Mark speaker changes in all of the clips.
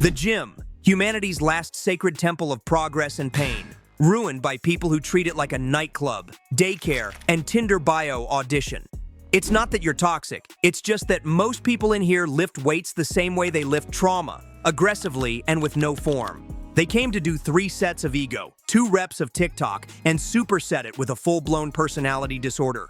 Speaker 1: The gym, humanity's last sacred temple of progress and pain, ruined by people who treat it like a nightclub, daycare, and Tinder bio audition. It's not that you're toxic, it's just that most people in here lift weights the same way they lift trauma, aggressively and with no form. They came to do 3 sets of ego, 2 reps of TikTok, and superset it with a full-blown personality disorder.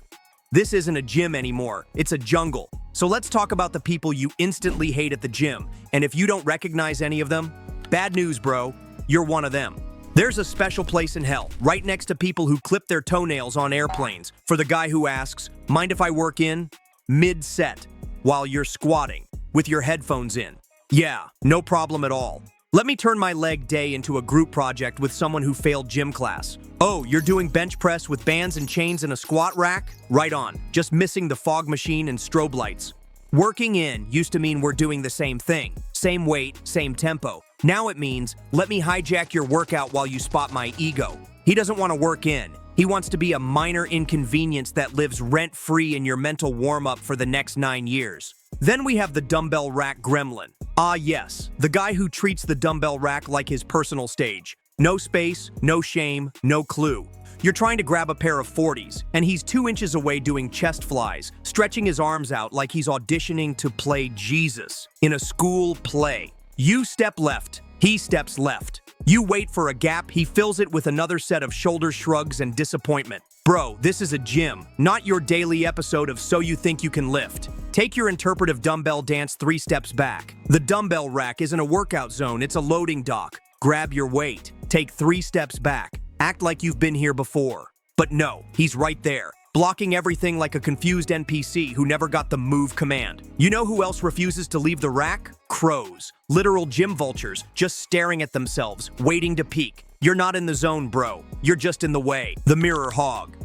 Speaker 1: This isn't a gym anymore, it's a jungle. So let's talk about the people you instantly hate at the gym, and if you don't recognize any of them, bad news, bro, you're one of them. There's a special place in hell, right next to people who clip their toenails on airplanes, for the guy who asks, "Mind if I work in?" mid-set, while you're squatting, with your headphones in. Yeah, no problem at all. Let me turn my leg day into a group project with someone who failed gym class. Oh, you're doing bench press with bands and chains and a squat rack? Right on, just missing the fog machine and strobe lights. Working in used to mean we're doing the same thing, same weight, same tempo. Now it means, let me hijack your workout while you spot my ego. He doesn't want to work in. He wants to be a minor inconvenience that lives rent-free in your mental warm-up for the next 9 years. Then we have the dumbbell rack gremlin. Ah yes, the guy who treats the dumbbell rack like his personal stage. No space, no shame, no clue. You're trying to grab a pair of 40s, and he's 2 inches away doing chest flies, stretching his arms out like he's auditioning to play Jesus in a school play. You step left, he steps left. You wait for a gap, he fills it with another set of shoulder shrugs and disappointment. Bro, this is a gym, not your daily episode of So You Think You Can Lift. Take your interpretive dumbbell dance 3 steps back. The dumbbell rack isn't a workout zone, it's a loading dock. Grab your weight, take 3 steps back. Act like you've been here before. But no, he's right there, blocking everything like a confused NPC who never got the move command. You know who else refuses to leave the rack? Crows. Literal gym vultures, just staring at themselves, waiting to peek. You're not in the zone, bro. You're just in the way. The mirror hog.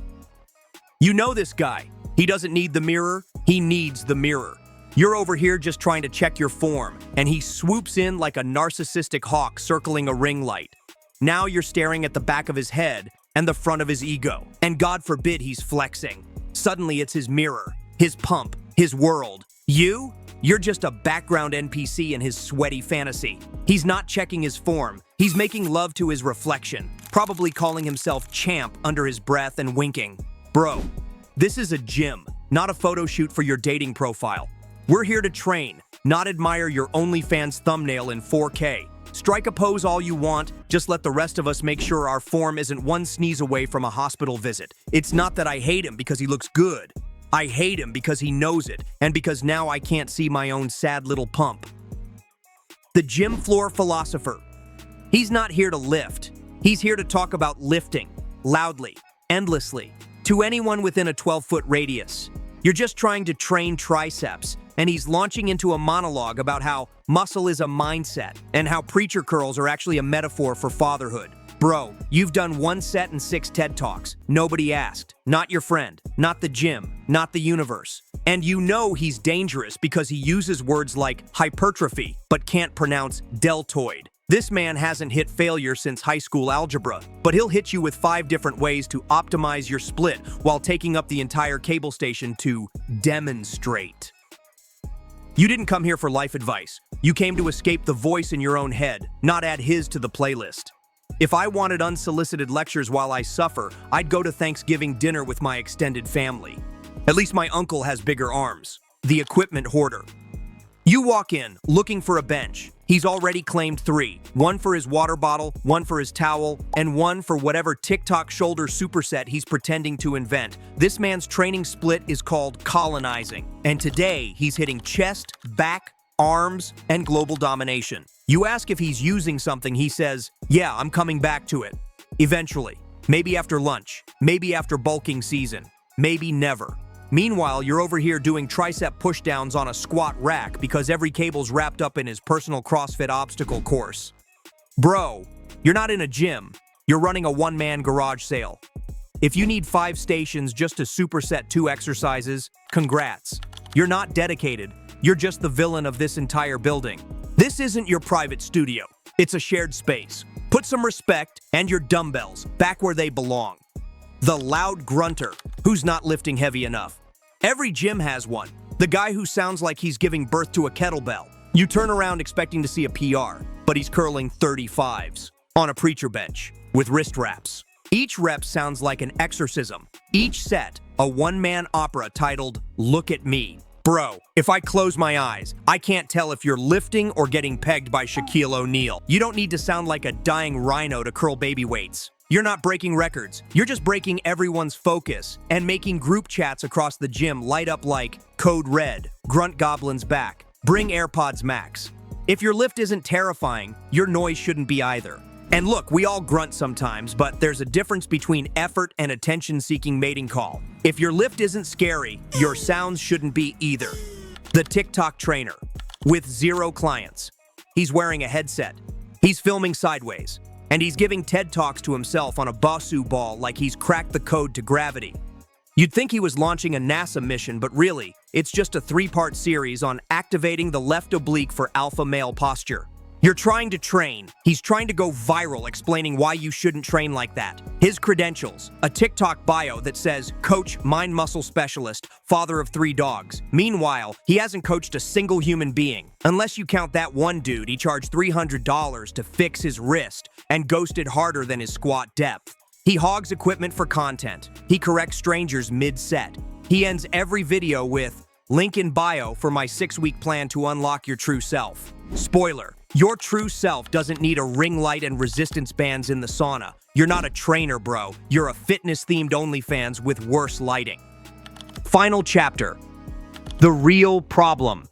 Speaker 1: You know this guy. He doesn't need the mirror, he needs the mirror. You're over here just trying to check your form, and he swoops in like a narcissistic hawk circling a ring light. Now you're staring at the back of his head and the front of his ego. And God forbid he's flexing. Suddenly it's his mirror, his pump, his world. You're just a background NPC in his sweaty fantasy. He's not checking his form. He's making love to his reflection, probably calling himself champ under his breath and winking. Bro, this is a gym, not a photo shoot for your dating profile. We're here to train, not admire your OnlyFans thumbnail in 4K. Strike a pose all you want, just let the rest of us make sure our form isn't one sneeze away from a hospital visit. It's not that I hate him because he looks good. I hate him because he knows it, and because now I can't see my own sad little pump. The gym floor philosopher. He's not here to lift. He's here to talk about lifting, loudly, endlessly, to anyone within a 12-foot radius. You're just trying to train triceps, and he's launching into a monologue about how muscle is a mindset, and how preacher curls are actually a metaphor for fatherhood. Bro, you've done 1 set and 6 TED Talks. Nobody asked. Not your friend. Not the gym. Not the universe. And you know he's dangerous because he uses words like hypertrophy, but can't pronounce deltoid. This man hasn't hit failure since high school algebra, but he'll hit you with 5 different ways to optimize your split while taking up the entire cable station to demonstrate. You didn't come here for life advice. You came to escape the voice in your own head, not add his to the playlist. If I wanted unsolicited lectures while I suffer, I'd go to Thanksgiving dinner with my extended family. At least my uncle has bigger arms. The equipment hoarder. You walk in, looking for a bench. He's already claimed 3. 1 for his water bottle, 1 for his towel, and 1 for whatever TikTok shoulder superset he's pretending to invent. This man's training split is called colonizing. And today, he's hitting chest, back, arms, and global domination. You ask if he's using something, he says, yeah, I'm coming back to it. Eventually. Maybe after lunch. Maybe after bulking season. Maybe never. Meanwhile, you're over here doing tricep pushdowns on a squat rack because every cable's wrapped up in his personal CrossFit obstacle course. Bro, you're not in a gym. You're running a one-man garage sale. If you need 5 stations just to superset 2 exercises, congrats. You're not dedicated. You're just the villain of this entire building. This isn't your private studio. It's a shared space. Put some respect and your dumbbells back where they belong. The loud grunter, who's not lifting heavy enough. Every gym has one. The guy who sounds like he's giving birth to a kettlebell. You turn around expecting to see a PR, but he's curling 35s on a preacher bench with wrist wraps. Each rep sounds like an exorcism. Each set, a one-man opera titled, "Look at Me." Bro, if I close my eyes, I can't tell if you're lifting or getting pegged by Shaquille O'Neal. You don't need to sound like a dying rhino to curl baby weights. You're not breaking records. You're just breaking everyone's focus and making group chats across the gym light up like Code Red, Grunt Goblin's back, bring AirPods Max. If your lift isn't terrifying, your noise shouldn't be either. And look, we all grunt sometimes, but there's a difference between effort and attention-seeking mating call. If your lift isn't scary, your sounds shouldn't be either. The TikTok trainer, with 0 clients. He's wearing a headset. He's filming sideways. And he's giving TED Talks to himself on a Bosu ball like he's cracked the code to gravity. You'd think he was launching a NASA mission, but really, it's just a 3-part series on activating the left oblique for alpha male posture. You're trying to train. He's trying to go viral explaining why you shouldn't train like that. His credentials, a TikTok bio that says, Coach, Mind Muscle Specialist, father of 3 dogs. Meanwhile, he hasn't coached a single human being. Unless you count that one dude he charged $300 to fix his wrist and ghosted harder than his squat depth. He hogs equipment for content. He corrects strangers mid-set. He ends every video with, link in bio for my 6-week plan to unlock your true self. Spoiler, your true self doesn't need a ring light and resistance bands in the sauna. You're not a trainer, bro. You're a fitness-themed OnlyFans with worse lighting. Final chapter. The real problem.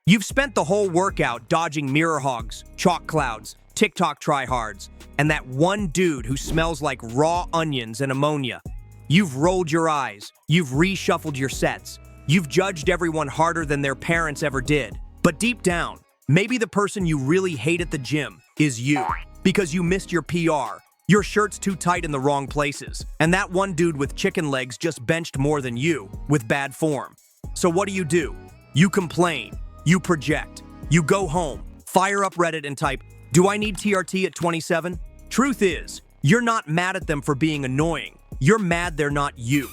Speaker 1: You've spent the whole workout dodging mirror hogs, chalk clouds, TikTok tryhards, and that one dude who smells like raw onions and ammonia. You've rolled your eyes. You've reshuffled your sets. You've judged everyone harder than their parents ever did. But deep down, maybe the person you really hate at the gym is you, because you missed your PR. Your shirt's too tight in the wrong places, and that one dude with chicken legs just benched more than you, with bad form. So what do? You complain, you project, you go home, fire up Reddit and type, "Do I need TRT at 27? Truth is, you're not mad at them for being annoying. You're mad they're not you.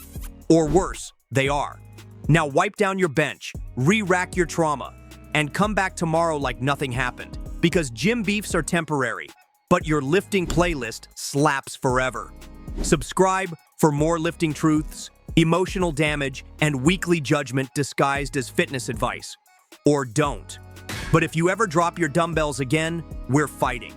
Speaker 1: Or worse, they are. Now wipe down your bench, re-rack your trauma, and come back tomorrow like nothing happened. Because gym beefs are temporary, but your lifting playlist slaps forever. Subscribe for more lifting truths, emotional damage, and weekly judgment disguised as fitness advice. Or don't. But if you ever drop your dumbbells again, we're fighting.